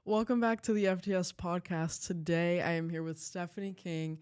Welcome back to the FTS podcast. Today I am here with Stephanie King,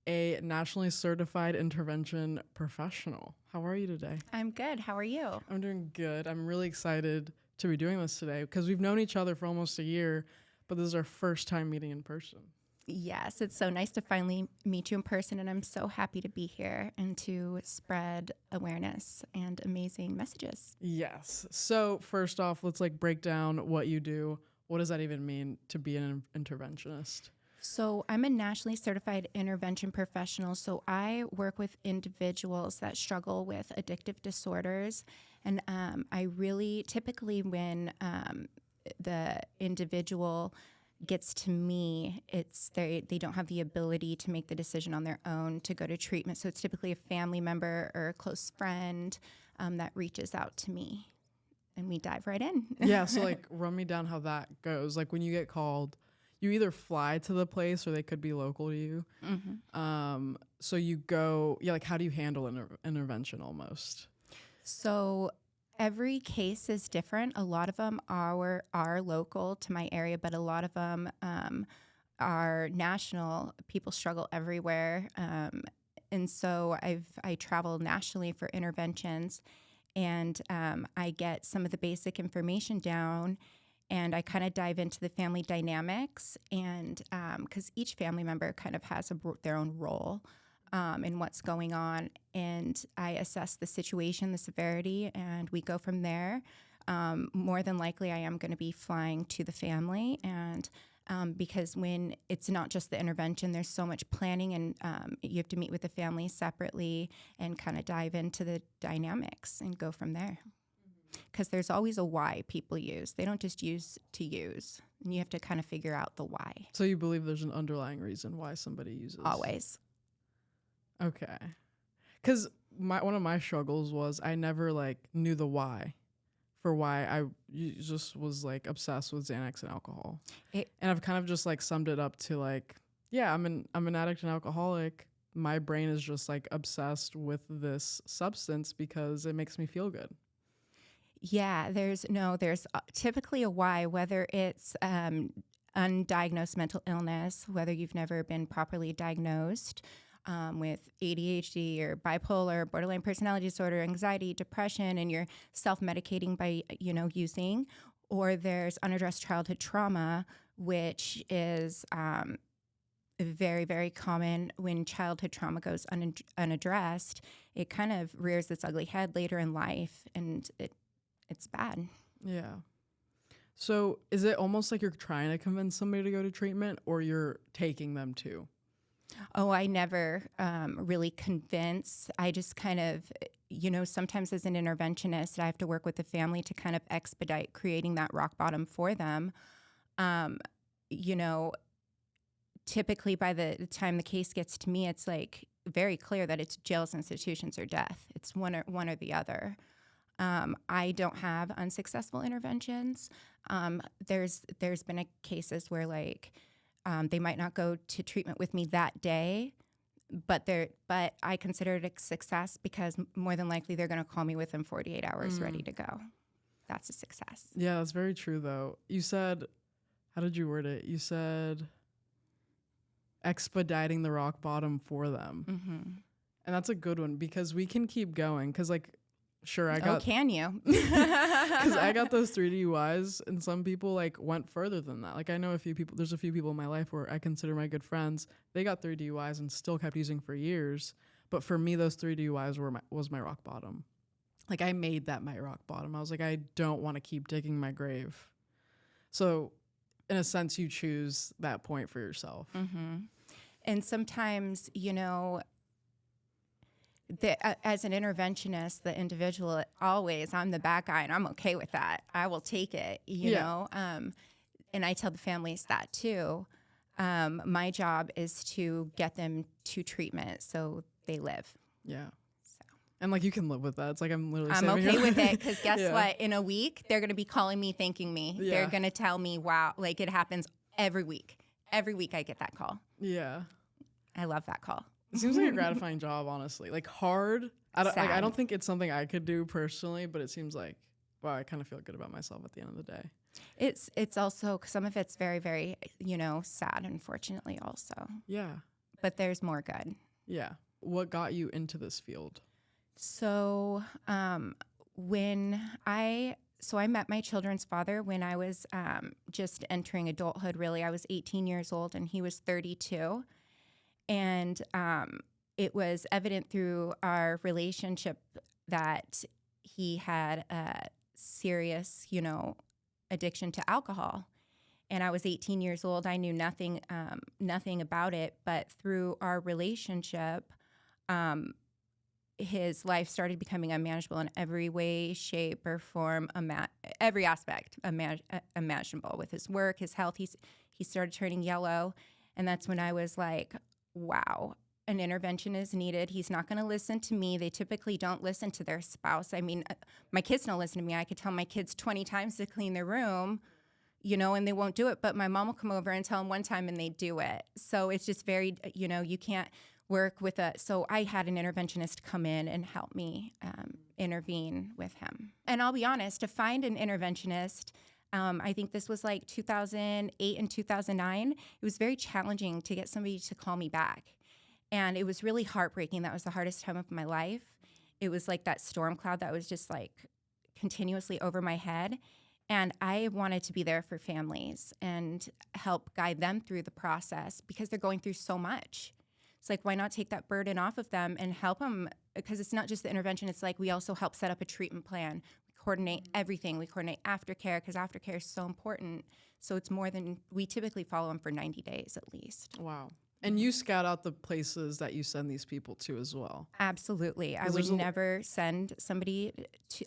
a nationally certified intervention professional. How are you today? I'm good. How are you? I'm doing good. I'm really excited to be doing this today because we've known each other for almost a year, but this is our first time meeting in person. Yes, it's so nice to finally meet you in person, and I'm so happy to be here and to spread awareness and amazing messages. Yes. So first off, let's break down what you do. What does that even mean to be an interventionist? So I'm a nationally certified intervention professional. So I work with individuals that struggle with addictive disorders. And I really typically when the individual gets to me, it's they don't have the ability to make the decision on their own to go to treatment. So it's typically a family member or a close friend that reaches out to me, and we dive right in. Yeah, so run me down how that goes. When you get called, you either fly to the place or they could be local to you. Mm-hmm. So you go, how do you handle intervention almost? So every case is different. A lot of them are local to my area, but a lot of them are national. People struggle everywhere. And so I travel nationally for interventions, and I get some of the basic information down, and I kind of dive into the family dynamics, and because each family member kind of has their own role in what's going on, and I assess the situation, the severity, and we go from there. More than likely, I am going to be flying to the family, and because when it's not just the intervention, there's so much planning, and you have to meet with the family separately and kind of dive into the dynamics and go from there. Because there's always a why people use. They don't just use to use, and you have to kind of figure out the why. So you believe there's an underlying reason why somebody uses? Always. Okay. Because one of my struggles was I never knew the why for why I just was obsessed with Xanax and alcohol. And I've kind of just summed it up to I'm an addict and alcoholic. My brain is just obsessed with this substance because it makes me feel good. Yeah, there's typically a why, whether it's undiagnosed mental illness, whether you've never been properly diagnosed with ADHD or bipolar, borderline personality disorder, anxiety, depression, and you're self-medicating by, using, or there's unaddressed childhood trauma, which is very, very common. When childhood trauma goes unaddressed, it kind of rears its ugly head later in life, and it's bad. Yeah. So is it almost like you're trying to convince somebody to go to treatment, or you're taking them to? Oh, I never really convince. I just kind of, sometimes as an interventionist, I have to work with the family to kind of expedite creating that rock bottom for them. Typically by the time the case gets to me, it's very clear that it's jails, institutions, or death. It's one or the other. I don't have unsuccessful interventions. There's been cases where they might not go to treatment with me that day, but I consider it a success because more than likely they're going to call me within 48 hours ready to go. That's a success. Yeah, that's very true though. You said, how did you word it? You said expediting the rock bottom for them. Mm-hmm. And that's a good one because we can keep going because sure, I got. Oh, can you? Because I got those 3 DUIs, and some people went further than that. I know a few people. There's a few people in my life where I consider my good friends. They got 3 DUIs and still kept using for years. But for me, those 3 DUIs was my rock bottom. I made that my rock bottom. I was I don't want to keep digging my grave. So, in a sense, you choose that point for yourself. Mm-hmm. And sometimes, as an interventionist, the individual I'm the bad guy, and I'm okay with that. I will take it, you know. And I tell the families that too. My job is to get them to treatment so they live. Yeah. So. And you can live with that. It's I'm literally. I'm okay with it because guess what? In a week, they're going to be calling me, thanking me. Yeah. They're going to tell me, wow, it happens every week. Every week I get that call. Yeah. I love that call. It seems like a gratifying job, honestly. Hard. I don't think it's something I could do personally, but it seems like But I kind of feel good about myself at the end of the day. It's also, some of it's very, very, sad, unfortunately, also. Yeah. But there's more good. Yeah. What got you into this field? So I met my children's father when I was just entering adulthood, really. I was 18 years old and he was 32. And it was evident through our relationship that he had a serious, addiction to alcohol. And I was 18 years old. I knew nothing about it. But through our relationship, his life started becoming unmanageable in every way, shape, or form, every aspect imaginable. With his work, his health, he started turning yellow. And that's when I was like, wow, an intervention is needed. He's not going to listen to me. They typically don't listen to their spouse. I mean, my kids don't listen to me. I could tell my kids 20 times to clean their room, and they won't do it. But my mom will come over and tell them one time and they do it. So it's just very, you can't work with so I had an interventionist come in and help me intervene with him. And I'll be honest, to find an interventionist, I think this was like 2008 and 2009. It was very challenging to get somebody to call me back. And it was really heartbreaking. That was the hardest time of my life. It was like that storm cloud that was just like continuously over my head. And I wanted to be there for families and help guide them through the process because they're going through so much. It's like, why not take that burden off of them and help them? Because it's not just the intervention. It's like we also help set up a treatment plan. We coordinate everything. We coordinate aftercare because aftercare is so important. So it's more than, we typically follow them for 90 days at least. Wow. And you scout out the places that you send these people to as well. Absolutely. I would never send somebody,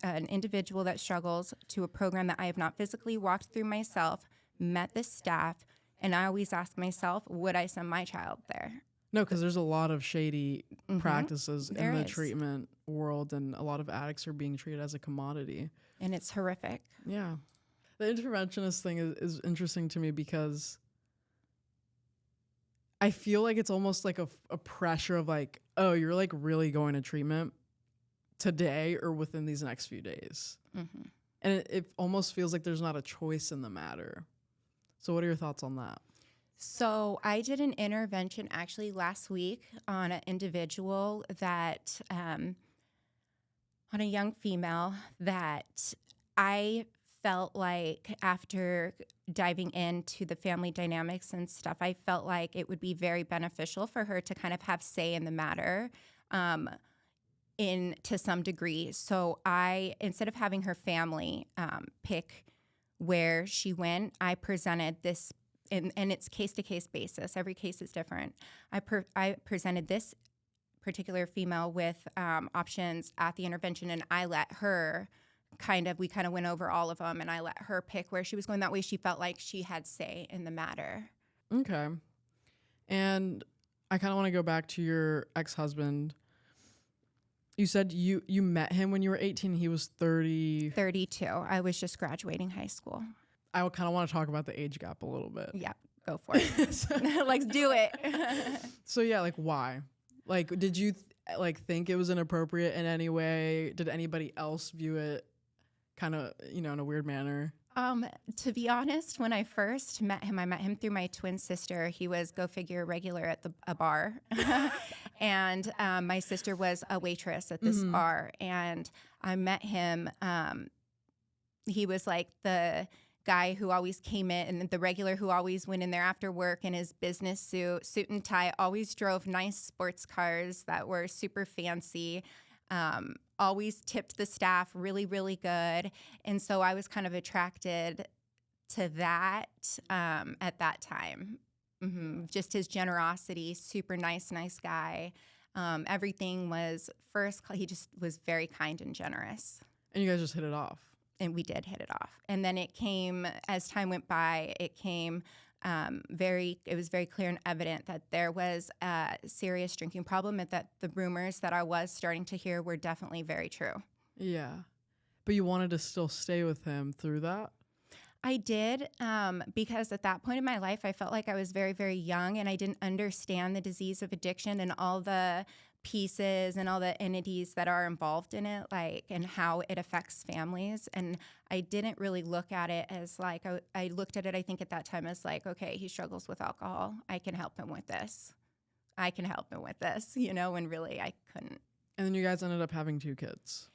an individual that struggles, to a program that I have not physically walked through myself, met the staff, and I always ask myself, would I send my child there? No, because there's a lot of shady practices There in the is. treatment world, and a lot of addicts are being treated as a commodity. And it's horrific. Yeah. The interventionist thing is interesting to me because I feel like it's almost like a pressure of like, oh, you're like really going to treatment today or within these next few days. Mm-hmm. And it almost feels like there's not a choice in the matter. So what are your thoughts on that? So I did an intervention actually last week on an individual that, on a young female that I felt like after diving into the family dynamics and stuff, I felt like it would be very beneficial for her to kind of have say in the matter to some degree. So I, instead of having her family pick where she went, I presented this, and it's case-to-case basis. Every case is different. I presented this particular female with options at the intervention, and I let her we kind of went over all of them, and I let her pick where she was going. That way she felt like she had say in the matter. Okay. And I kind of want to go back to your ex-husband. You said you met him when you were 18. He was 30. 32. I was just graduating high school. I kind of want to talk about the age gap a little bit. Yeah, go for it. Let's do it. So yeah, like why? Like, did you think it was inappropriate in any way? Did anybody else view it kind of, in a weird manner? To be honest, when I first met him, I met him through my twin sister. He was, go figure, regular at a bar. And my sister was a waitress at this bar. And I met him. He was like the guy who always came in, and the regular who always went in there after work in his business suit and tie, always drove nice sports cars that were super fancy. Always tipped the staff really, really good. And so I was kind of attracted to that at that time. Just his generosity, super nice guy. Everything was he just was very kind and generous. And you guys just hit it off. And we did hit it off. And then it came, as time went by, it was very clear and evident that there was a serious drinking problem, and that the rumors that I was starting to hear were definitely very true. Yeah. But you wanted to still stay with him through that? I did, because at that point in my life, I felt like I was very, very young, and I didn't understand the disease of addiction and all the pieces and all the entities that are involved in it, like, and how it affects families. And I didn't really look at it as like, I looked at it, I think at that time, as like, okay, he struggles with alcohol. I can help him with this. I can help him with this, when really I couldn't. And then you guys ended up having 2 kids.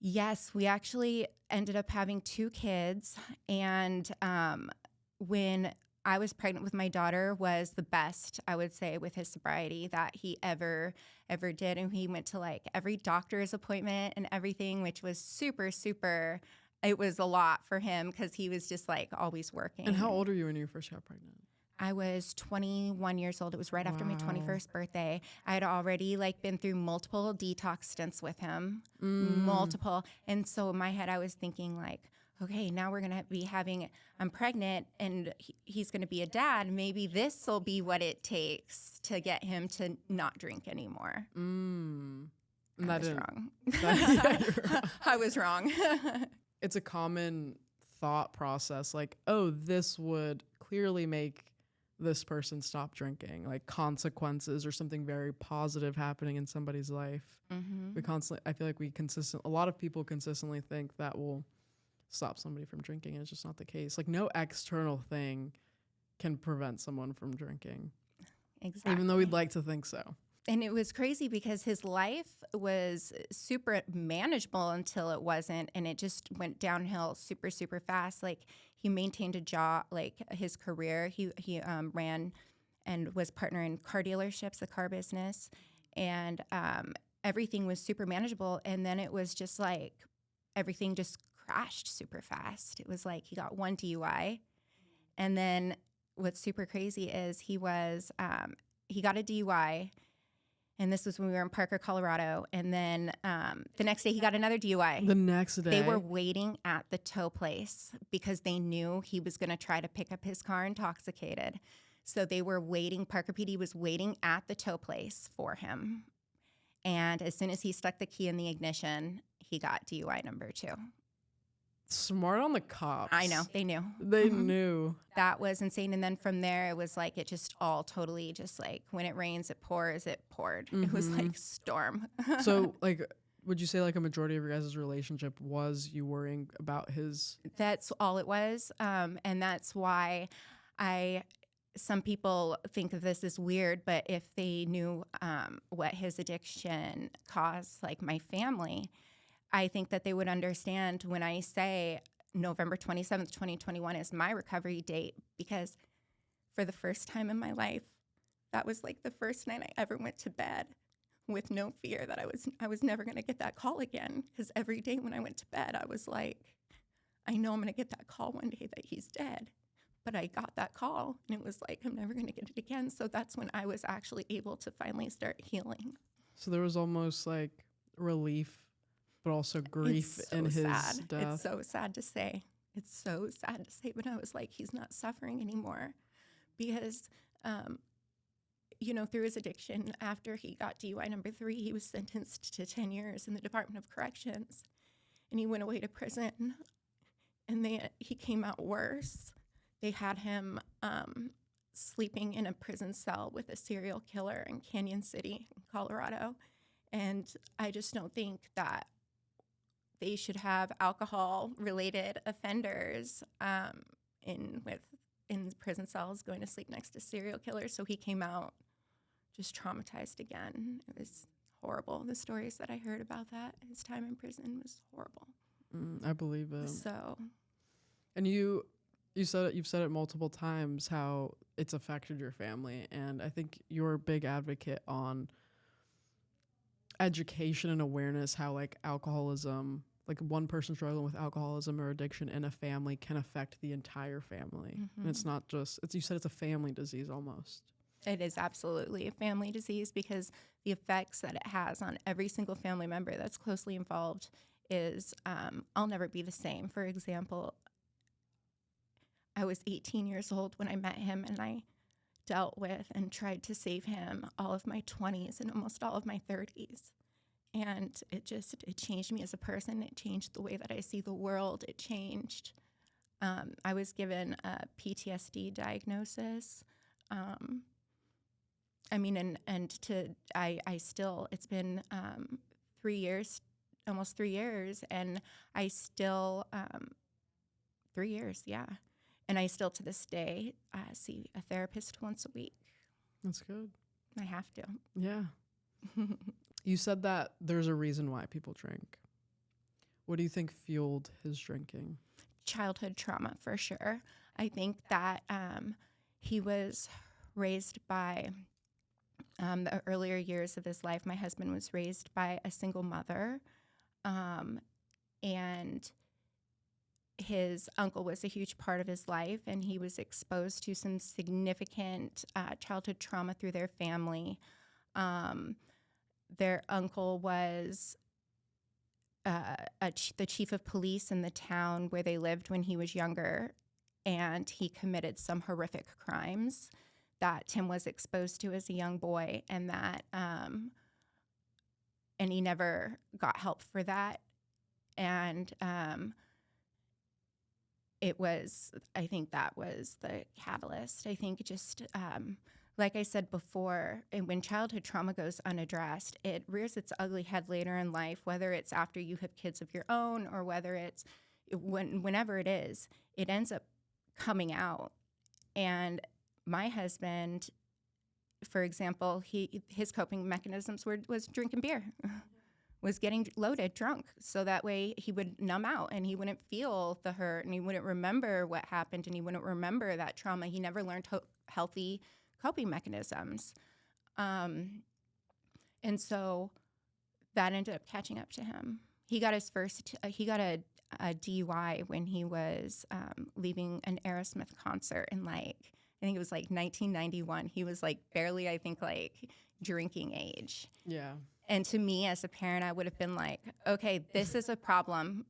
Yes, we actually ended up having 2 kids. And when I was pregnant with my daughter was the best, I would say, with his sobriety that he ever did. And he went to like every doctor's appointment and everything, which was super, super, it was a lot for him because he was just like always working. And how old were you when you first got pregnant? I was 21 years old. It was right after my Wow. 21st birthday. I had already like been through multiple detox stints with him, multiple. And so in my head, I was thinking like, okay, now we're going to be I'm pregnant and he's going to be a dad. Maybe this will be what it takes to get him to not drink anymore. I was wrong. You're wrong. I was wrong. It's a common thought process like, oh, this would clearly make this person stop drinking, like consequences or something very positive happening in somebody's life. I feel like a lot of people consistently think that will stop somebody from drinking, and it's just not the case. Like no external thing can prevent someone from drinking. Exactly. Even though we'd like to think so. And it was crazy because his life was super manageable until it wasn't, and it just went downhill super, super fast. Like he maintained a job, like his career. He ran and was partner in car dealerships, the car business, and everything was super manageable. And then it was just like everything just crashed super fast. It was like he got 1 DUI, and then what's super crazy is he got a DUI. And this was when we were in Parker, Colorado. And then the next day he got another DUI. The next day. They were waiting at the tow place because they knew he was going to try to pick up his car intoxicated. So they were waiting. Parker PD was waiting at the tow place for him. And as soon as he stuck the key in the ignition, he got DUI number 2. Smart on the cops. I know. They knew. They knew. That was insane. And then from there, it was like, it just all totally just like when it rains, it pours, it poured. It was like storm. So like, would you say like a majority of your guys' relationship was you worrying about his? That's all it was. And that's why some people think of this as weird, but if they knew what his addiction caused, like my family, I think that they would understand when I say November 27th, 2021 is my recovery date, because for the first time in my life, that was like the first night I ever went to bed with no fear that I was never going to get that call again. Because every day when I went to bed, I was like, I know I'm going to get that call one day that he's dead. But I got that call and it was like, I'm never going to get it again. So that's when I was actually able to finally start healing. So there was almost like relief, but also grief in his death. It's so sad to say. It's so sad to say, but I was like, he's not suffering anymore because, through his addiction, after he got DUI number 3, he was sentenced to 10 years in the Department of Corrections, and he went away to prison, and he came out worse. They had him sleeping in a prison cell with a serial killer in Canyon City, Colorado, and I just don't think that they should have alcohol-related offenders in prison cells going to sleep next to serial killers. So he came out just traumatized again. It was horrible. The stories that I heard about that, his time in prison, was horrible. I believe it. So, and you've said it multiple times how it's affected your family, and I think you're a big advocate on education and awareness, how like alcoholism, like one person struggling with alcoholism or addiction in a family can affect the entire family. And it's not just, you said it's a family disease almost. It is absolutely a family disease because the effects that it has on every single family member that's closely involved is, I'll never be the same. For example, I was 18 years old when I met him, and I dealt with and tried to save him all of my 20s and almost all of my 30s. And it changed me as a person. It changed the way that I see the world. It changed. I was given a PTSD diagnosis. I mean, I still, it's been 3 years, almost 3 years, and I still, 3 years, yeah. And I still, to this day, see a therapist once a week. That's good. I have to. Yeah. You said that there's a reason why people drink. What do you think fueled his drinking? Childhood trauma, for sure. I think that he was raised by the earlier years of his life. My husband was raised by a single mother, and his uncle was a huge part of his life, and he was exposed to some significant childhood trauma through their family. Their uncle was the chief of police in the town where they lived when he was younger, and he committed some horrific crimes that Tim was exposed to as a young boy, and that and he never got help for that. And I think that was the catalyst. I think just, like I said before, and when childhood trauma goes unaddressed, it rears its ugly head later in life, whether it's after you have kids of your own or whether it's whenever it is, it ends up coming out. And my husband, for example, his coping mechanisms was drinking beer. Was getting loaded, drunk, so that way he would numb out and he wouldn't feel the hurt and he wouldn't remember what happened and he wouldn't remember that trauma. He never learned healthy coping mechanisms. And so that ended up catching up to him. He got a DUI when he was leaving an Aerosmith concert in I think it was 1991. He was barely, I think, drinking age. Yeah. And to me, as a parent, I would have been like, okay, this is a problem,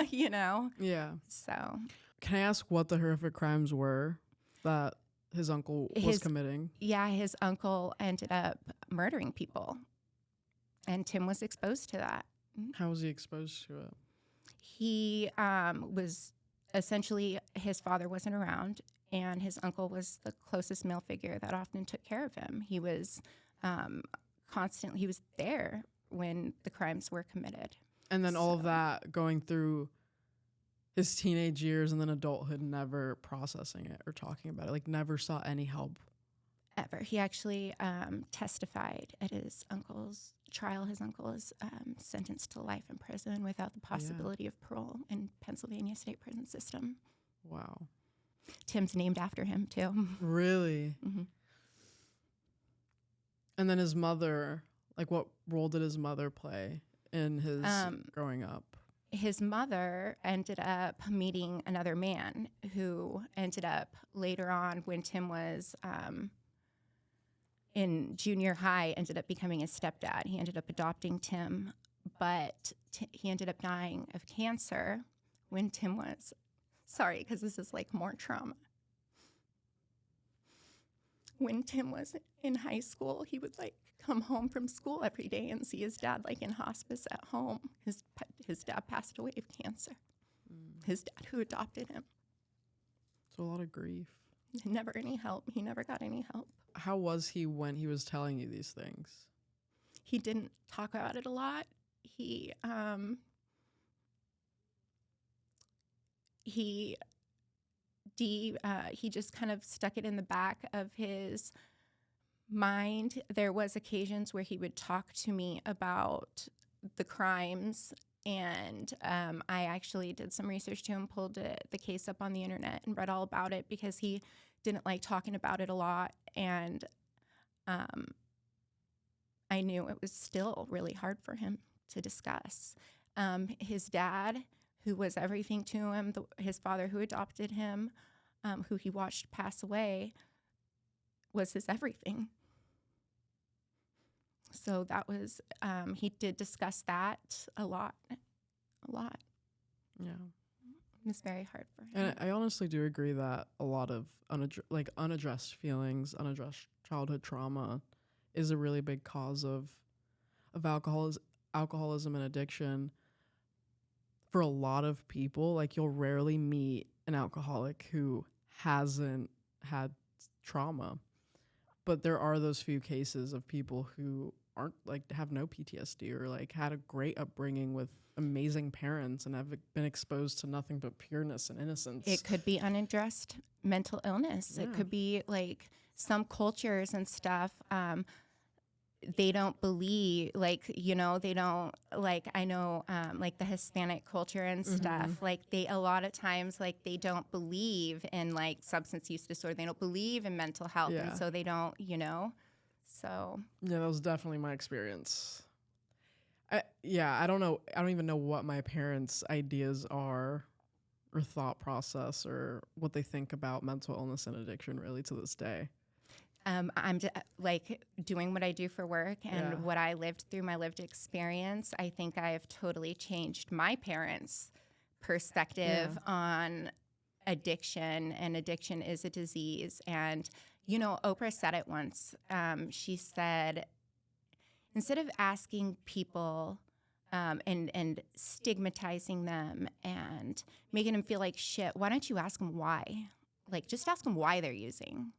Yeah. So. Can I ask what the horrific crimes were that his uncle was committing? Yeah, his uncle ended up murdering people. And Tim was exposed to that. How was he exposed to it? He was essentially, his father wasn't around, and his uncle was the closest male figure that often took care of him. He was constantly, he was there when the crimes were committed. And then all of that going through his teenage years and then adulthood, never processing it or talking about it, never sought any help. Ever. He actually testified at his uncle's trial. His uncle is sentenced to life in prison without the possibility of parole in Pennsylvania state prison system. Wow. Tim's named after him, too. Really? Mm-hmm. And then his mother, what role did his mother play in his growing up? His mother ended up meeting another man who ended up later on, when Tim was in junior high, ended up becoming his stepdad. He ended up adopting Tim, but he ended up dying of cancer when Tim was, sorry, because this is more trauma. When Tim was in high school, he would come home from school every day and see his dad in hospice at home. His dad passed away of cancer. His dad who adopted him. So a lot of grief. Never any help. He never got any help. How was he when he was telling you these things? He didn't talk about it a lot. He just kind of stuck it in the back of his mind. There was occasions where he would talk to me about the crimes, and I actually did some research to him, pulled the case up on the internet and read all about it because he didn't like talking about it a lot, and I knew it was still really hard for him to discuss. His dad, who was everything to him, his father who adopted him, who he watched pass away, was his everything. So that was, he did discuss that a lot. Yeah. It was very hard for him. And I honestly do agree that a lot of unaddressed feelings, unaddressed childhood trauma is a really big cause of alcoholism and addiction. For a lot of people, you'll rarely meet an alcoholic who hasn't had trauma. But there are those few cases of people who aren't like have no PTSD or like had a great upbringing with amazing parents and have been exposed to nothing but pureness and innocence. It could be unaddressed mental illness. Yeah. It could be like some cultures and stuff. They don't believe, like, they don't, like, I know, like the Hispanic culture and stuff, like a lot of times, like they don't believe in like substance use disorder. They don't believe in mental health. Yeah. And so they don't, so. Yeah, that was definitely my experience. I don't know. I don't even know what my parents' ideas are or thought process or what they think about mental illness and addiction really to this day. I'm like doing what I do for work and Yeah. what I lived through, my lived experience. I think I have totally changed my parents' perspective on addiction, and addiction is a disease. And, Oprah said it once. She said, instead of asking people and stigmatizing them and making them feel like shit, why don't you ask them why? Like, just ask them why they're using.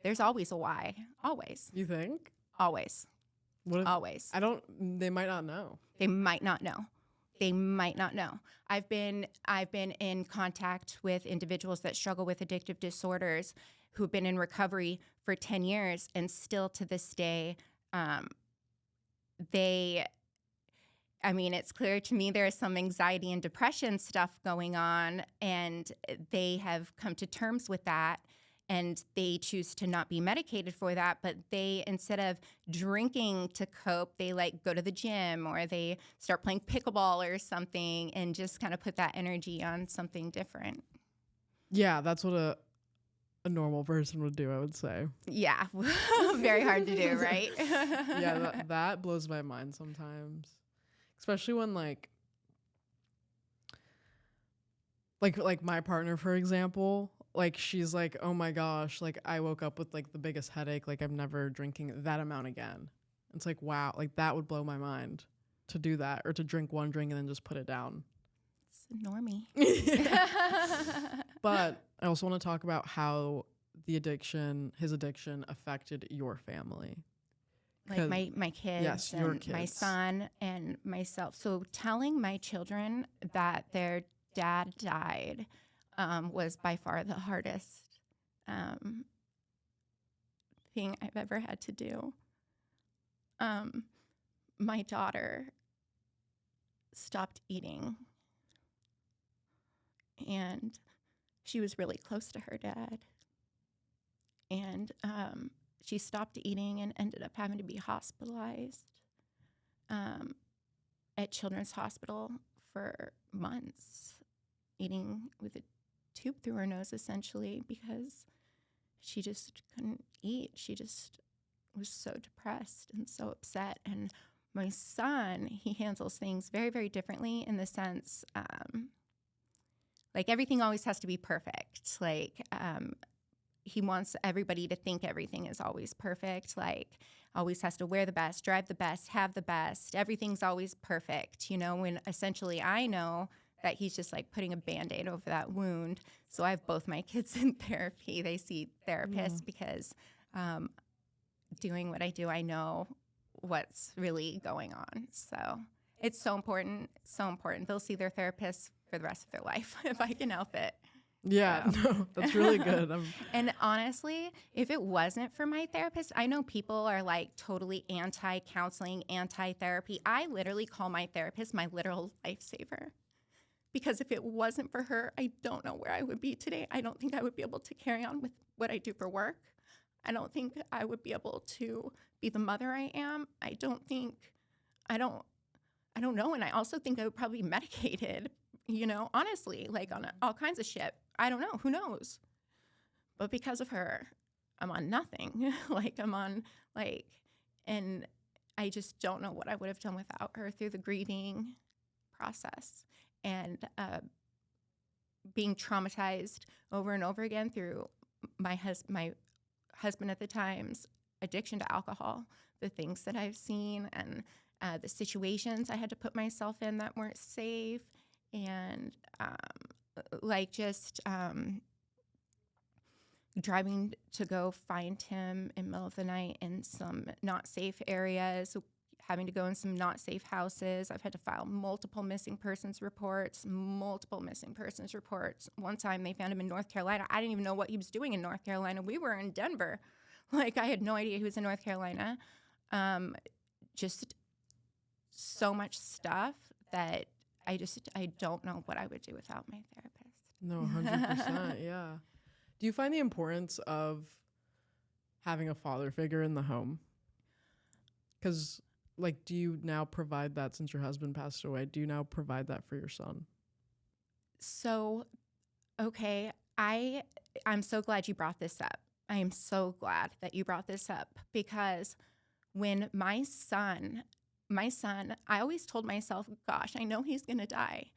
There's always a why. Always. You think? Always. What if, Always. They might not know. They might not know. They might not know. I've been in contact with individuals that struggle with addictive disorders who've been in recovery for 10 years and still to this day, it's clear to me there is some anxiety and depression stuff going on, and they have come to terms with that. And they choose to not be medicated for that, but they, instead of drinking to cope, they like go to the gym or they start playing pickleball or something and just kind of put that energy on something different. Yeah, that's what a normal person would do, I would say. Yeah, very hard to do, right? Yeah, that blows my mind sometimes, especially when like my partner, for example. Like, she's like, oh my gosh, like I woke up with like the biggest headache. Like I'm never drinking that amount again. It's like, wow, like that would blow my mind to do that, or to drink one drink and then just put it down. It's normie. But I also want to talk about how his addiction affected your family. Like my kids, yes, your and kids. my son and myself. So telling my children that their dad died was by far the hardest thing I've ever had to do. My daughter stopped eating, and she was really close to her dad. And she stopped eating and ended up having to be hospitalized at Children's Hospital for months, eating with a tube through her nose, essentially, because she just couldn't eat. She just was so depressed and so upset. And my son, he handles things very, very differently, in the sense, like everything always has to be perfect. Like he wants everybody to think everything is always perfect. Like always has to wear the best, drive the best, have the best. Everything's always perfect, when essentially I know that he's just like putting a Band-Aid over that wound. So I have both my kids in therapy. They see therapists because doing what I do, I know what's really going on. So it's so important, so important. They'll see their therapist for the rest of their life if I can help it. Yeah, So. no, that's really good. And honestly, if it wasn't for my therapist, I know people are like totally anti-counseling, anti-therapy. I literally call my therapist my literal lifesaver. Because if it wasn't for her, I don't know where I would be today. I don't think I would be able to carry on with what I do for work. I don't think I would be able to be the mother I am. I don't know. And I also think I would probably be medicated, honestly, like on all kinds of shit. I don't know. Who knows? But because of her, I'm on nothing. And I just don't know what I would have done without her through the grieving process. And being traumatized over and over again through my husband at the time's addiction to alcohol, the things that I've seen, and the situations I had to put myself in that weren't safe, and driving to go find him in the middle of the night in some not safe areas, having to go in some not safe houses. I've had to file multiple missing persons reports. One time they found him in North Carolina. I didn't even know what he was doing in North Carolina. We were in Denver. Like, I had no idea he was in North Carolina. Just so much stuff that I don't know what I would do without my therapist. No, 100%. Yeah. Do you find the importance of having a father figure in the home? Because, like, do you now provide that since your husband passed away? Do you now provide that for your son? So, okay, I'm so glad you brought this up. I am so glad that you brought this up, because when my son, I always told myself, gosh, I know he's going to die,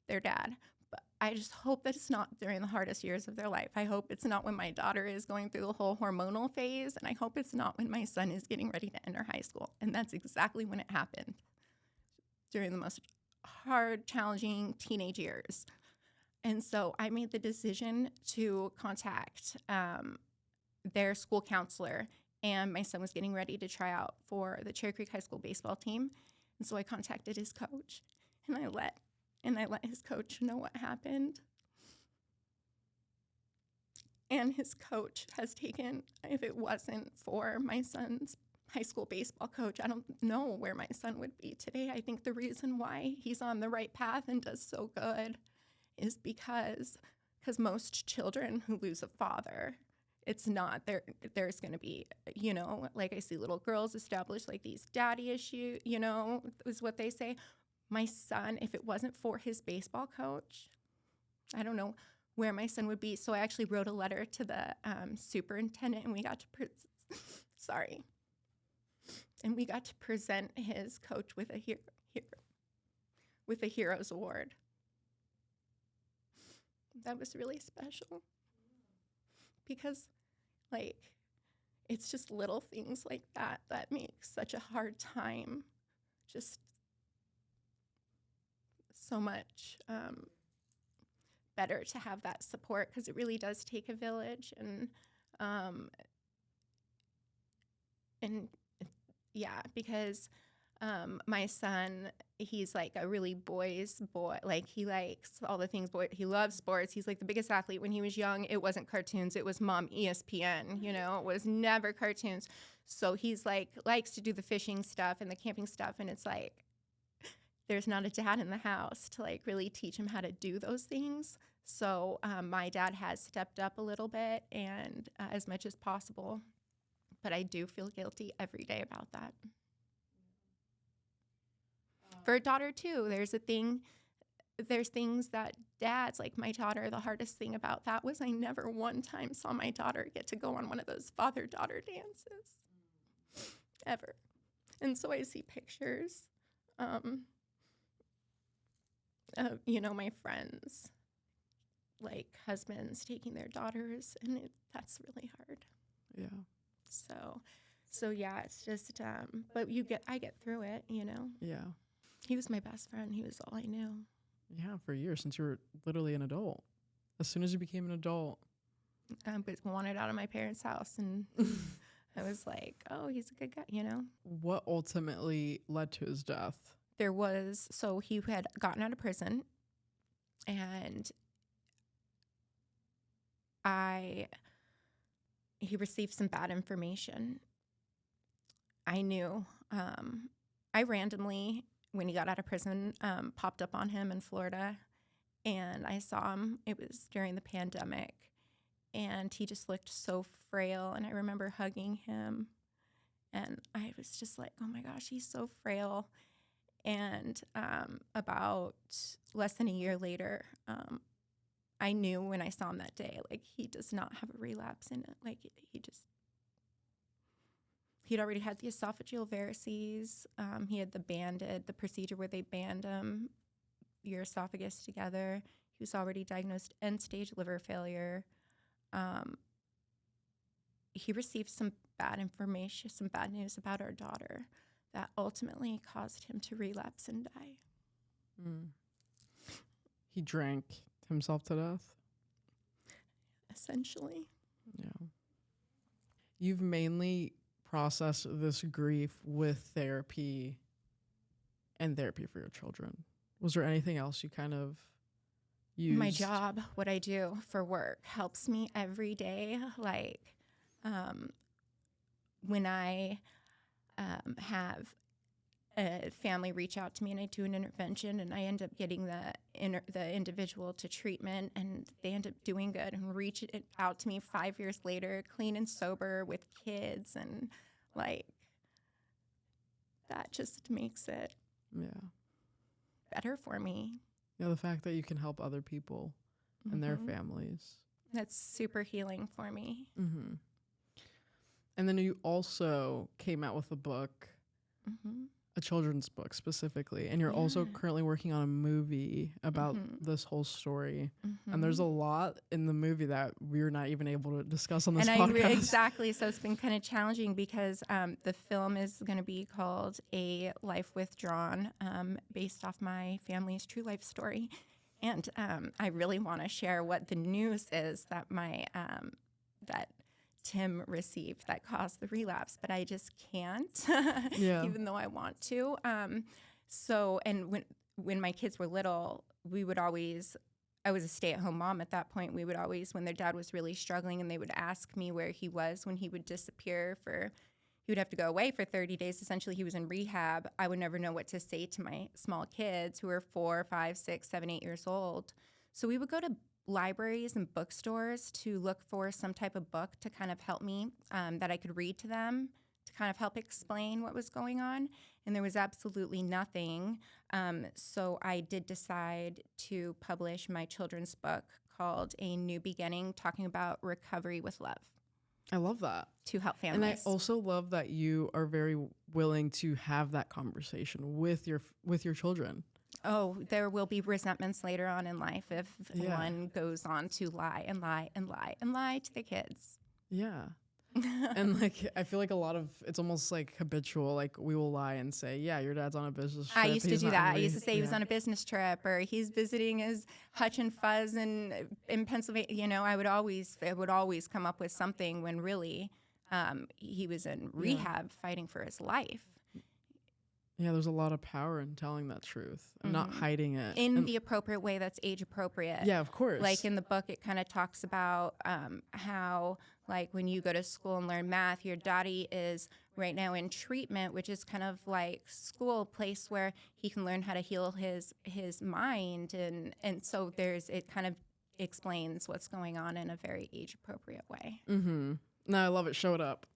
their dad, but I just hope that it's not during the hardest years of their life. I hope it's not when my daughter is going through the whole hormonal phase, and I hope it's not when my son is getting ready to enter high school. And that's exactly when it happened, during the most hard, challenging teenage years. And so I made the decision to contact their school counselor, and my son was getting ready to try out for the Cherry Creek High School baseball team. And so I contacted his coach, and I let his coach know what happened. And his coach has taken, if it wasn't for my son's high school baseball coach, I don't know where my son would be today. I think the reason why he's on the right path and does so good is because most children who lose a father, it's not there's going to be, like, I see little girls establish like these daddy issues, is what they say. My son, if it wasn't for his baseball coach, I don't know where my son would be. So I actually wrote a letter to the superintendent, and we got to we got to present his coach with a Heroes Award. That was really special, because, like, it's just little things like that make such a hard time just so much better to have that support, because it really does take a village. And yeah, because my son, he's like a really boy's boy. Like, he likes all the things he loves sports. He's like the biggest athlete. When he was young, it wasn't cartoons, it was Mom ESPN, it was never cartoons. So he's like, likes to do the fishing stuff and the camping stuff, and it's like, there's not a dad in the house to like really teach him how to do those things. So my dad has stepped up a little bit, and as much as possible, but I do feel guilty every day about that. For a daughter too, there's things that dads, like my daughter, the hardest thing about that was I never one time saw my daughter get to go on one of those father-daughter dances, ever. And so I see pictures of, my friends, like husbands taking their daughters, and that's really hard. Yeah. So yeah, it's just, but I get through it, Yeah. He was my best friend. He was all I knew. Yeah, for years, since you were literally an adult. As soon as you became an adult. I was wanted out of my parents' house, and I was like, oh, he's a good guy, What ultimately led to his death? So he had gotten out of prison, and he received some bad information. I knew, I randomly, when he got out of prison, popped up on him in Florida, and I saw him. It was during the pandemic, and he just looked so frail, and I remember hugging him, and I was just like, oh my gosh, he's so frail. And about less than a year later, I knew when I saw him that day, like, he does not have a relapse in it. Like, he'd already had the esophageal varices. He had the procedure where they band your esophagus together. He was already diagnosed end-stage liver failure. He received some bad information, some bad news about our daughter that ultimately caused him to relapse and die. Mm. He drank himself to death? Essentially. Yeah. you've mainly processed this grief with therapy and therapy for your children. Was there anything else you kind of used? My job, what I do for work, helps me every day. Like, when I have a family reach out to me and I do an intervention and I end up getting the individual to treatment and they end up doing good and reach it out to me 5 years later, clean and sober with kids, and like that just makes it better for me. Yeah, the fact that you can help other people and their families. That's super healing for me. Mm-hmm. And then you also came out with a book, a children's book specifically, and you're also currently working on a movie about this whole story. And there's a lot in the movie that we're not even able to discuss on this podcast. Exactly. So it's been kind of challenging because the film is going to be called A Life Withdrawn, based off my family's true life story. And I really want to share what the news is that that Tim received that caused the relapse, but I just can't, even though I want to. And when my kids were little, I was a stay-at-home mom at that point. We would always, when their dad was really struggling and they would ask me where he was when he would disappear he would have to go away for 30 days. Essentially, he was in rehab. I would never know what to say to my small kids who were 4, 5, 6, 7, 8 years old. So we would go to libraries and bookstores to look for some type of book to kind of help me, that I could read to them to kind of help explain what was going on. And there was absolutely nothing. So I did decide to publish my children's book called A New Beginning, talking about recovery with love. I love that. To help families. And I also love that you are very willing to have that conversation with your children. Oh, there will be resentments later on in life if one goes on to lie and lie and lie and lie to the kids. Yeah. And like, I feel like it's almost like habitual. Like we will lie and say, yeah, your dad's on a business trip. I used to do that. I used to say he was on a business trip or he's visiting his Hutch and Fuzz in Pennsylvania. You know, it would always come up with something when really he was in rehab fighting for his life. Yeah, there's a lot of power in telling that truth and not hiding it. In the appropriate way that's age appropriate. Yeah, of course. Like in the book, it kind of talks about how, like, when you go to school and learn math, your daddy is right now in treatment, which is kind of like school, place where he can learn how to heal his mind. And so it kind of explains what's going on in a very age appropriate way. Mm-hmm. No, I love it. Show it up.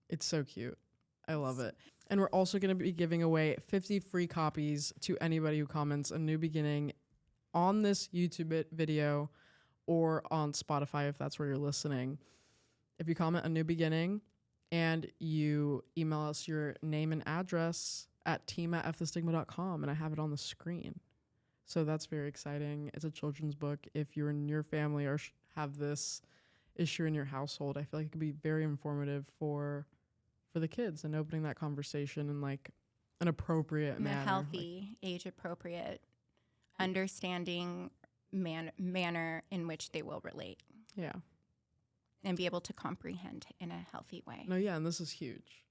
It's so cute. I love it. And we're also going to be giving away 50 free copies to anybody who comments A New Beginning on this YouTube video or on Spotify if that's where you're listening. If you comment A New Beginning and you email us your name and address at team@fthistigma.com, and I have it on the screen. So that's very exciting. It's a children's book. If you're in your family or have this issue in your household, I feel like it could be very informative for the kids and opening that conversation in like an appropriate manner. A healthy, age appropriate, understanding manner in which they will relate. Yeah. And be able to comprehend in a healthy way. No, yeah, and this is huge.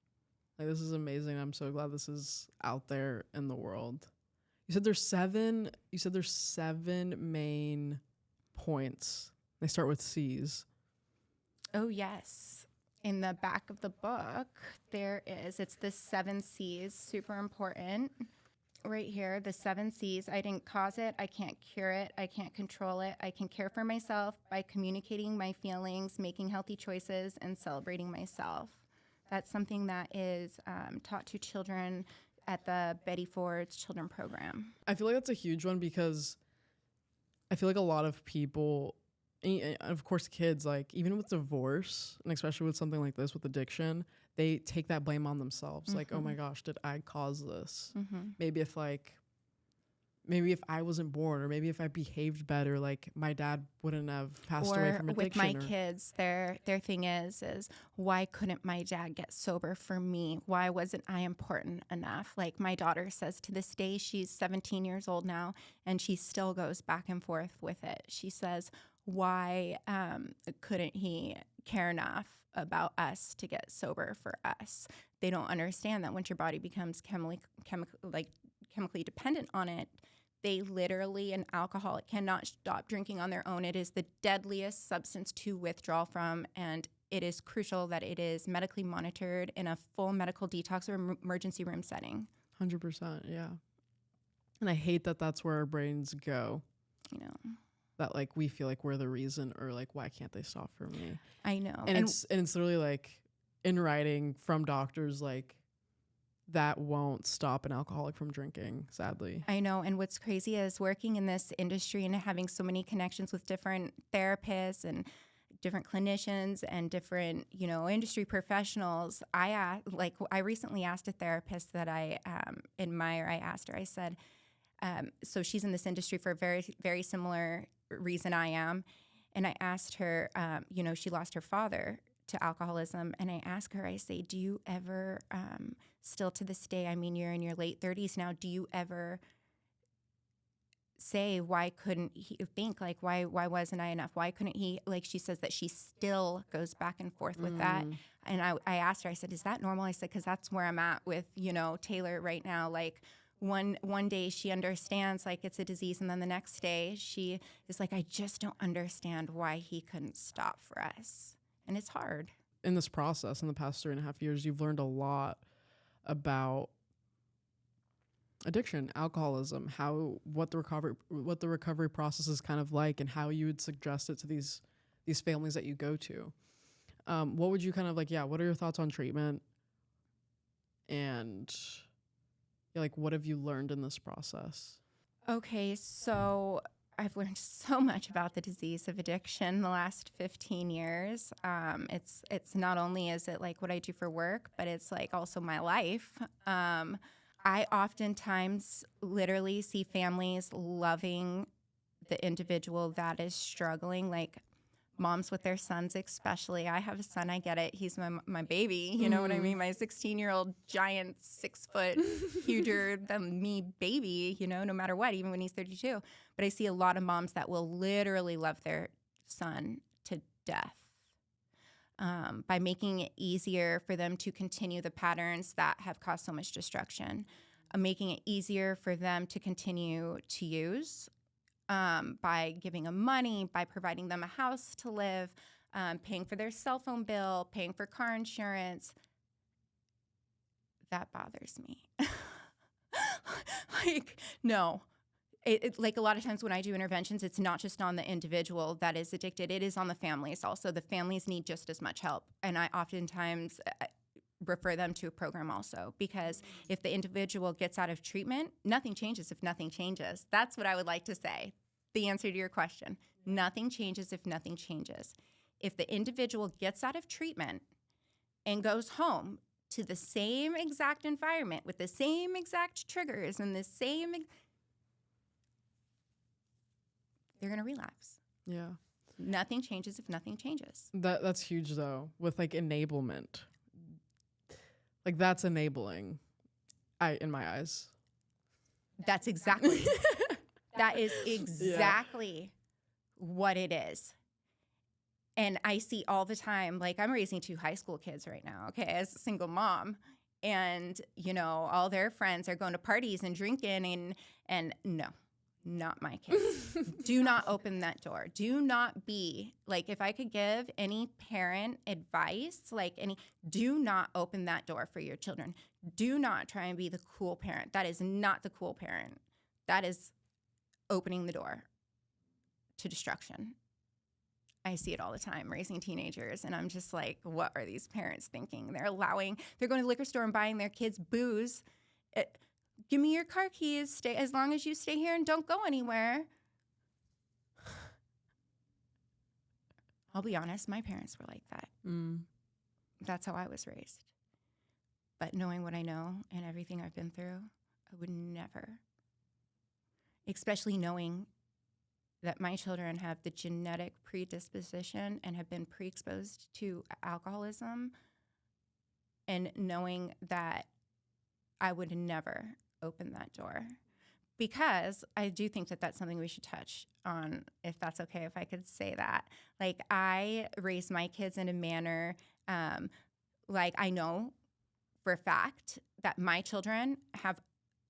Like, this is amazing. I'm so glad this is out there in the world. You said there's seven main points. They start with C's. Oh, yes. In the back of the book, it's the 7 C's, super important. Right here, the 7 C's. I didn't cause it. I can't cure it. I can't control it. I can care for myself by communicating my feelings, making healthy choices, and celebrating myself. That's something that is taught to children at the Betty Ford's Children Program. I feel like that's a huge one because I feel like a lot of people, and of course kids, like even with divorce and especially with something like this with addiction, they take that blame on themselves. Like, oh my gosh, did I cause this? Maybe if I wasn't born, or maybe if I behaved better, like my dad wouldn't have passed away from addiction. With my kids, their thing is why couldn't my dad get sober for me? Why wasn't I important enough? Like my daughter says to this day, she's 17 years old now, and she still goes back and forth with it. She says, why couldn't he care enough about us to get sober for us. They don't understand that once your body becomes chemically dependent on it, they literally, an alcoholic cannot stop drinking on their own. It is the deadliest substance to withdraw from, and it is crucial that it is medically monitored in a full medical detox or emergency room setting. 100%, yeah. And I hate that that's where our brains go. You know, that like we feel like we're the reason, or like, why can't they stop for me? I know. And it's literally like in writing from doctors, like that won't stop an alcoholic from drinking, sadly. I know. And what's crazy is working in this industry and having so many connections with different therapists and different clinicians and different, industry professionals. I recently asked a therapist that I admire. I asked her, I said, so she's in this industry for a very, very similar reason I am. And I asked her, she lost her father to alcoholism. And I asked her, I say, do you ever, still to this day, I mean, you're in your late 30s now, do you ever say, why couldn't he think, like, why wasn't I enough? Why couldn't he? Like, she says that she still goes back and forth with that. And I asked her, I said, is that normal? I said, because that's where I'm at with, Taylor right now. Like, one day she understands, like, it's a disease, and then the next day she is like, I just don't understand why he couldn't stop for us. And it's hard. In this process, in the past 3.5 years, you've learned a lot about addiction, alcoholism, what the recovery process is kind of like, and how you would suggest it to these families that you go to. What would you kind of like? Yeah, what are your thoughts on treatment? And like, what have you learned in this process? Okay, so I've learned so much about the disease of addiction the last 15 years. It's not only is it like what I do for work, but it's like also my life. I oftentimes literally see families loving the individual that is struggling, like moms with their sons especially. I have a son, I get it. He's my baby, you know what I mean? My 16-year-old giant, 6 foot, huger than me baby, no matter what, even when he's 32. But I see a lot of moms that will literally love their son to death. By making it easier for them to continue the patterns that have caused so much destruction, making it easier for them to continue to use, by giving them money, by providing them a house to live, paying for their cell phone bill, paying for car insurance. That bothers me. No. Like a lot of times when I do interventions, it's not just on the individual that is addicted. It is on the families also. The families need just as much help. And I oftentimes refer them to a program also, because if the individual gets out of treatment, nothing changes if nothing changes. That's what I would like to say. The answer to your question. Nothing changes if nothing changes. If the individual gets out of treatment and goes home to the same exact environment with the same exact triggers and the same they're going to relapse. Yeah. Nothing changes if nothing changes. That's huge though, with like enablement. Like that's enabling. In my eyes. That's exactly. That is exactly what it is. And I see all the time, like I'm raising 2 high school kids right now, okay, as a single mom. And, all their friends are going to parties and drinking and no. Not my kids. Do not open that door. Do not be, like, if I could give any parent advice, do not open that door for your children. Do not try and be the cool parent. That is not the cool parent. That is opening the door to destruction. I see it all the time, raising teenagers, and I'm just like, what are these parents thinking? They're going to the liquor store and buying their kids booze. Give me your car keys. Stay as long as you stay here and don't go anywhere. I'll be honest, my parents were like that. That's how I was raised. But knowing what I know and everything I've been through, I would never. Especially knowing that my children have the genetic predisposition and have been pre-exposed to alcoholism, and knowing that I would never open that door, because I do think that that's something we should touch on, if that's okay, if I could say that. Like, I raised my kids in a manner Like, I know for a fact that my children have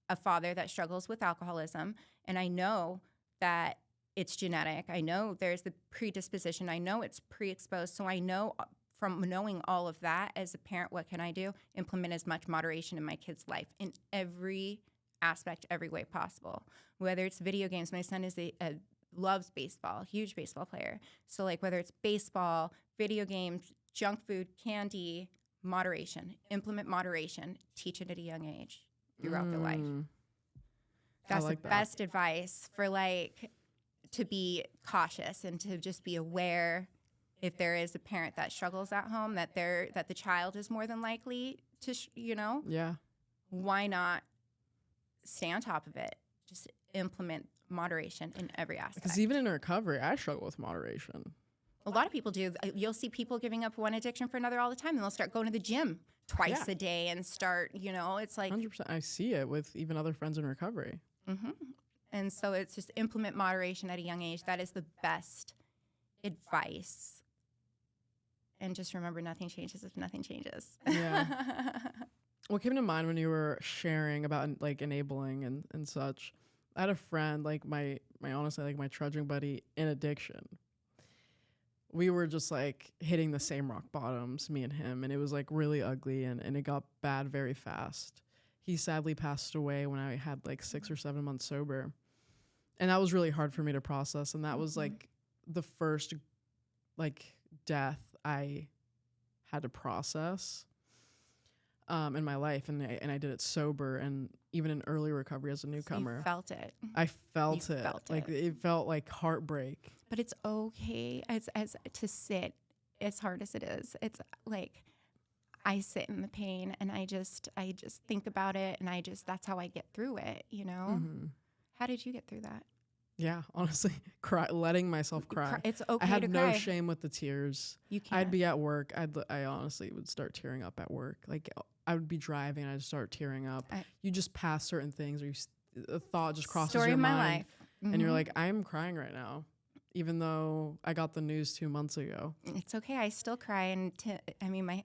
a father that struggles with alcoholism, and I know that it's genetic. I know there's the predisposition. I know it's pre-exposed. So I know from knowing all of that as a parent, what can I do? Implement as much moderation in my kid's life in every aspect, every way possible. Whether it's video games, my son is loves baseball, huge baseball player. So like whether it's baseball, video games, junk food, candy, moderation, implement moderation, teach it at a young age throughout their life. That's like the best advice for like to be cautious and to just be aware if there is a parent that struggles at home that the child is more than likely to why not stay on top of it? Just implement moderation in every aspect. Because even in recovery, I struggle with moderation. A lot of people do. You'll see people giving up one addiction for another all the time, and they'll start going to the gym twice a day and start, it's like 100%. I see it with even other friends in recovery. Mm-hmm. And so it's just implement moderation at a young age. That is the best advice. And just remember, nothing changes if nothing changes. Yeah. What came to mind when you were sharing about like enabling and such? I had a friend, like my honestly, like my trudging buddy in addiction. We were just like hitting the same rock bottoms, me and him, and it was like really ugly and it got bad very fast. He sadly passed away when I had like 6 or 7 months sober. And that was really hard for me to process. And that was like the first like death I had to process in my life. And I did it sober and even in early recovery as a newcomer. So you felt it. I felt it. Like it felt like heartbreak. But it's okay as to sit as hard as it is. It's like I sit in the pain and I just think about it and that's how I get through it, Mm-hmm. How did you get through that? Yeah, honestly, letting myself cry. It's okay I had to no cry. shame with the tears. You can't. I'd be at work. I honestly would start tearing up at work. Like I would be driving and I'd start tearing up. You just pass certain things or a thought just crosses Story your of my mind. life. Mm-hmm. And you're like, I'm crying right now. Even though I got the news 2 months ago. It's okay. I still cry. And my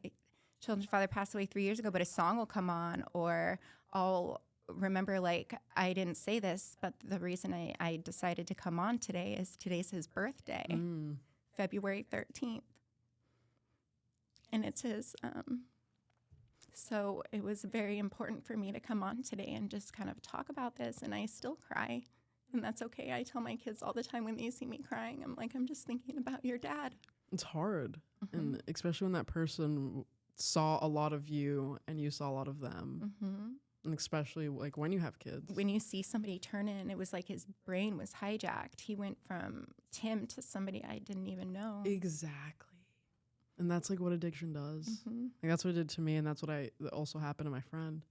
children's father passed away 3 years ago, but a song will come on or I'll remember, like, I didn't say this, but the reason I decided to come on today is today's his birthday, February 13th. And it's his, so it was very important for me to come on today and just kind of talk about this. And I still cry. And that's okay. I tell my kids all the time when they see me crying, I'm like, I'm just thinking about your dad. It's hard. And especially when that person saw a lot of you and you saw a lot of them. And especially like when you have kids. When you see somebody turn in, it was like his brain was hijacked. He went from Tim to somebody I didn't even know. Exactly. And that's like what addiction does. Like that's what it did to me, and that's what also happened to my friend.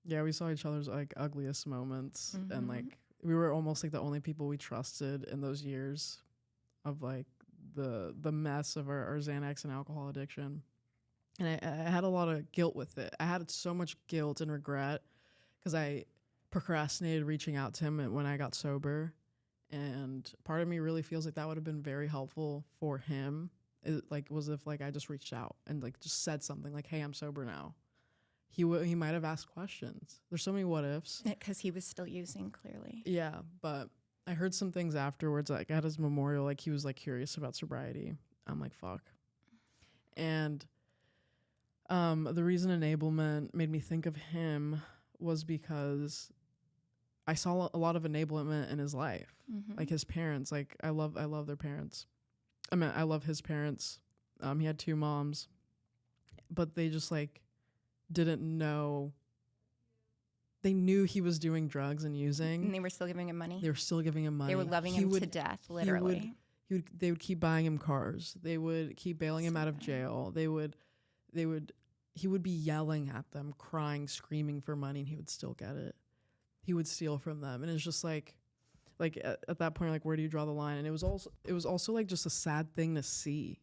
Yeah, we saw each other's like ugliest moments, and like we were almost like the only people we trusted in those years of like the mess of our Xanax and alcohol addiction. And I had a lot of guilt with it. I had so much guilt and regret because I procrastinated reaching out to him when I got sober. And part of me really feels like that would have been very helpful for him. It like was if like I just reached out and like just said something like, "Hey, I'm sober now." He might have asked questions. There's so many what ifs. Because he was still using, clearly. Yeah, but I heard some things afterwards. Like at his memorial, like he was like curious about sobriety. I'm like, fuck. And the reason enablement made me think of him was because I saw a lot of enablement in his life. Like his parents, like I love their parents. I mean, I love his parents. He had 2 moms, but they just like didn't know. They knew he was doing drugs and using. And they were still giving him money? They were still giving him money. They were loving him to death, literally. They would keep buying him cars. They would keep bailing him out of jail. He would be yelling at them, crying, screaming for money, and he would still get it. He would steal from them. And it's just like at that point, like, where do you draw the line? And it was also like just a sad thing to see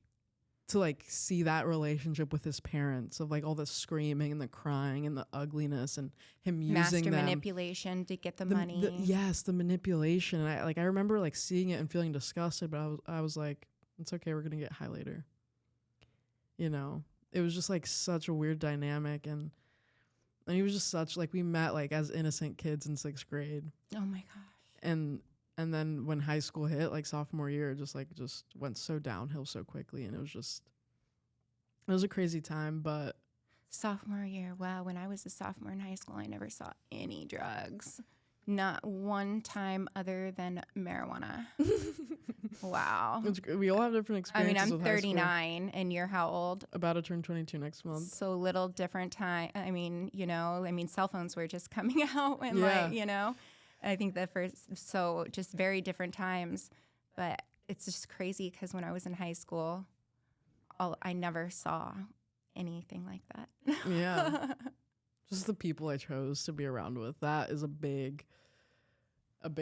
that relationship with his parents of like all the screaming and the crying and the ugliness and him using master them. Manipulation to get the money. Yes, the manipulation. And I remember like seeing it and feeling disgusted, but I was like, It's okay. We're going to get high later. You know, it was just like such a weird dynamic. And he was just such, like, we met like as innocent kids in 6th grade. Oh my gosh. And then when high school hit, like sophomore year, it just went so downhill so quickly. And it was a crazy time, but. Sophomore year. Wow. When I was a sophomore in high school, I never saw any drugs. Not one time other than marijuana. Wow. We all have different I mean, experiences. I'm with high school. 39 and you're how old? About to turn 22 next month. So little different time. I mean, cell phones were just coming out and I think so just very different times. But it's just crazy because when I was in high school, I never saw anything like that. Yeah. Just the people I chose to be around with. That is a big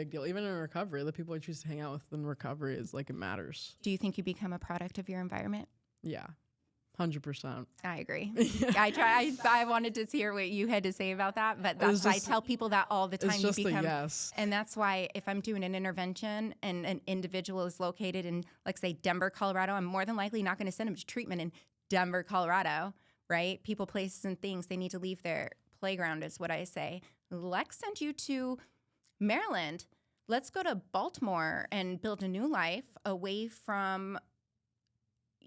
deal. Even in recovery, the people I choose to hang out with in recovery is like, it matters. Do you think you become a product of your environment? Yeah. 100%. I agree. I wanted to hear what you had to say about that, but that's why I tell people that all the time. It's just a yes. And that's why if I'm doing an intervention and an individual is located in, like, say, Denver, Colorado, I'm more than likely not going to send them to treatment in Denver, Colorado, right? People, places, and things, they need to leave their playground is what I say. Let's send you to Maryland. Let's go to Baltimore and build a new life away from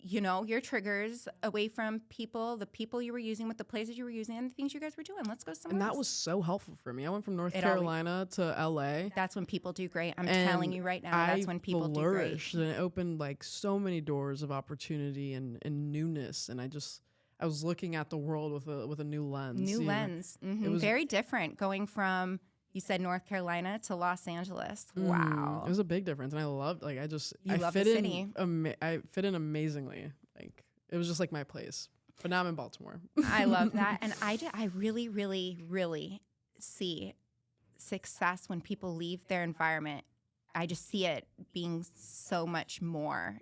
your triggers, away from the people you were using, with the places you were using, and the things you guys were doing. Let's go somewhere else. And that was so helpful for me. I went from North Carolina to LA. That's when people do great. I'm telling you right now, that's when people do great. And it opened like so many doors of opportunity and newness. And I was looking at the world with a new lens. Mm-hmm. It was very different going from, you said, North Carolina to Los Angeles. Wow. It was a big difference. And I loved, like, I love the city. I fit in amazingly. Like, it was just like my place. But now I'm in Baltimore. I love that. And I really, really, really see success when people leave their environment. I just see it being so much more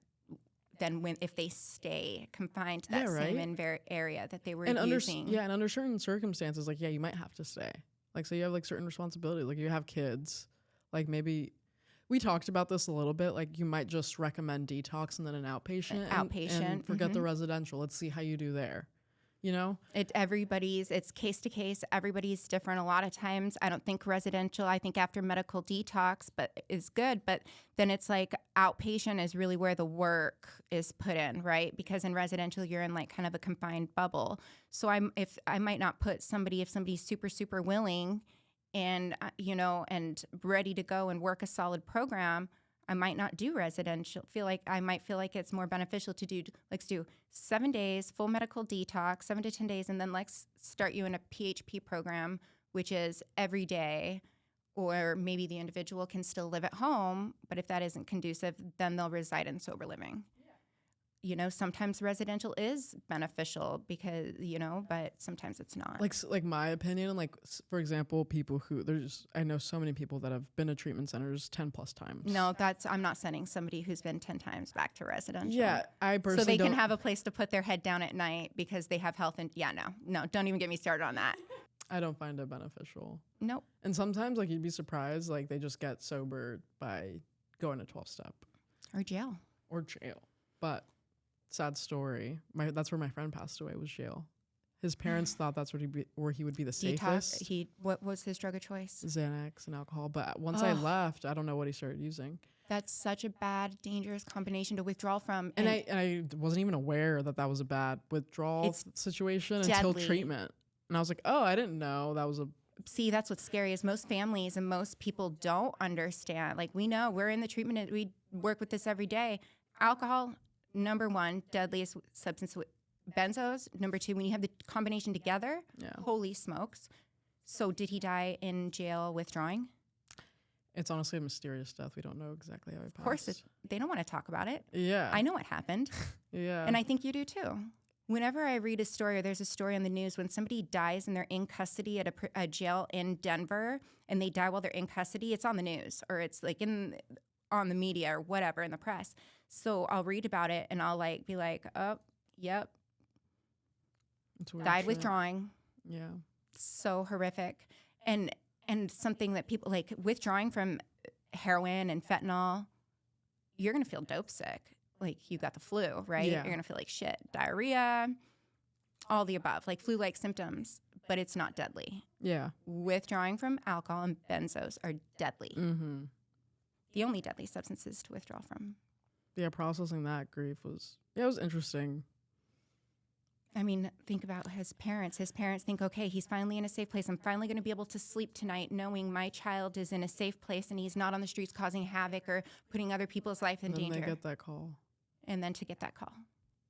than if they stay confined to that same area that they were using. And under certain circumstances, like, you might have to stay. Like, so you have like certain responsibilities, like you have kids, like maybe we talked about this a little bit, like you might just recommend detox and then an outpatient and forget the residential. Let's see how you do there. It's case to case. Everybody's different. A lot of times I don't think residential, I think after medical detox is good, but then it's like outpatient is really where the work is put in, right? Because in residential you're in like kind of a confined bubble. So if I might not put if somebody's super, super willing and and ready to go and work a solid program, I might not do residential. I might feel like it's more beneficial to do, let's do 7 days, full medical detox, 7 to 10 days, and then let's start you in a PHP program, which is every day, or maybe the individual can still live at home, but if that isn't conducive, then they'll reside in sober living. Sometimes residential is beneficial because, but sometimes it's not. Like my opinion, like, for example, people who I know so many people that have been to treatment centers 10 plus times. No, I'm not sending somebody who's been 10 times back to residential. Yeah, I personally so they can have a place to put their head down at night because they have health no, don't even get me started on that. I don't find it beneficial. Nope. And sometimes, like, you'd be surprised, like, they just get sober by going to 12-step. Or jail. But sad story. That's where my friend passed away, was jail. His parents thought that's where he would be the safest. What was his drug of choice? Xanax and alcohol. But once I left, I don't know what he started using. That's such a bad, dangerous combination to withdraw from. And I wasn't even aware that was a bad withdrawal situation until treatment. And I was like, oh, I didn't know that was a... See, that's what's scary is most families and most people don't understand. Like, we know we're in the treatment and we work with this every day. Alcohol, number one, deadliest substance. Benzos, number two. When you have the combination together, holy smokes. So did he die in jail withdrawing? It's honestly a mysterious death. We don't know exactly how he passed. Of course, they don't want to talk about it. Yeah. I know what happened. Yeah. And I think you do too. Whenever I read a story or there's a story on the news when somebody dies and they're in custody at a jail in Denver and they die while they're in custody, it's on the news or it's like on the media or whatever in the press. So I'll read about it and I'll be like, oh, yep. Died withdrawing. Yeah. So horrific. And something that people like withdrawing from heroin and fentanyl, you're going to feel dope sick. like you got the flu, right? Yeah. You're going to feel like shit, diarrhea, all the above, like flu-like symptoms, but it's not deadly. Yeah. Withdrawing from alcohol and benzos are deadly. Mm-hmm. The only deadly substances to withdraw from. Yeah, processing that grief was, it was interesting. I mean, think about his parents. His parents think, okay, he's finally in a safe place. I'm finally going to be able to sleep tonight knowing my child is in a safe place and he's not on the streets causing havoc or putting other people's life in And then danger. they get that call. And then to get that call.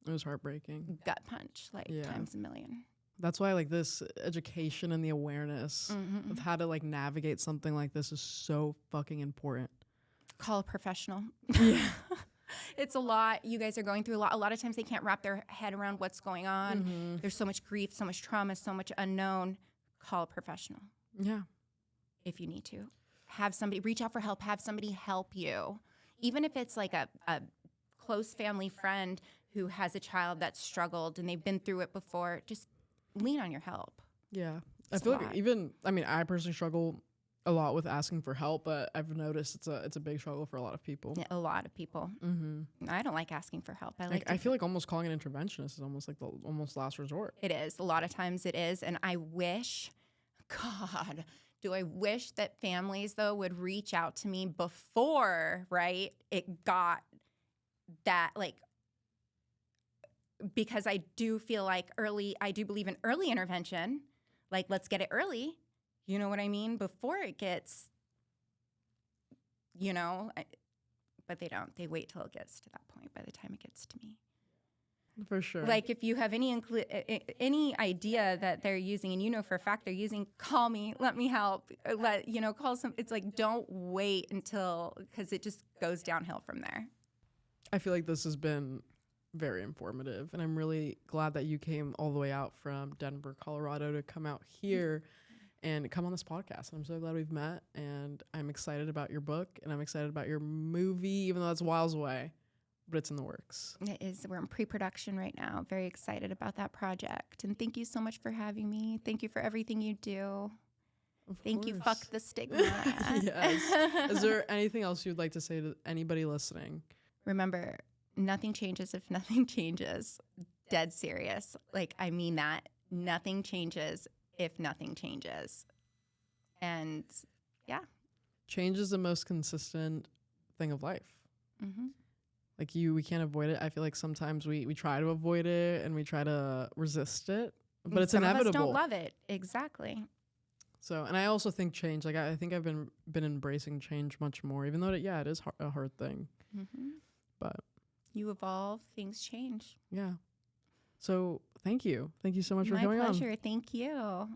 It was heartbreaking. Gut punch, like times a million. That's why like this education and the awareness of how to like navigate something like this is so fucking important. Call a professional. Yeah. It's a lot. You guys are going through a lot. A lot of times they can't wrap their head around what's going on. There's so much grief, so much trauma, so much unknown. Call a professional. Yeah. If you need to. Have somebody, reach out for help. Have somebody help you. Even if it's like a close family friend who has a child that's struggled and they've been through it before, just lean on your help. Yeah. I feel like I personally struggle a lot with asking for help, but I've noticed it's a big struggle for a lot of people. Yeah, a lot of people. I don't like asking for help. I feel like almost calling an interventionist is almost like the almost last resort. It is. A lot of times it is. And I wish, God, do I wish that families, though, would reach out to me before, right, it got that, like, because I do feel like I do believe in early intervention. Like, let's get it early. You know what I mean? Before it gets, but they don't. They wait till it gets to that point by the time it gets to me. For sure. Like, if you have any idea that they're using, and you know for a fact they're using, call me, let me help, call some. It's like, don't wait until, because it just goes downhill from there. I feel like this has been very informative, and I'm really glad that you came all the way out from Denver, Colorado to come out here and come on this podcast. I'm so glad we've met, and I'm excited about your book, and I'm excited about your movie, even though that's miles away, but it's in the works. It is. We're in pre-production right now. Very excited about that project, and thank you so much for having me. Thank you for everything you do. Thank you. Fuck the stigma. Yes. Is there anything else you'd like to say to anybody listening? Remember, nothing changes if nothing changes. Dead serious. Like, I mean that. Nothing changes if nothing changes. And yeah. Change is the most consistent thing of life. Like we can't avoid it. I feel like sometimes we try to avoid it and we try to resist it, but it's inevitable. Some of us don't love it. Exactly. So, and I also think change, like I think I've been embracing change much more, even though it is a hard thing. But you evolve, things change. Yeah. So thank you so much for coming on. My pleasure. Thank you.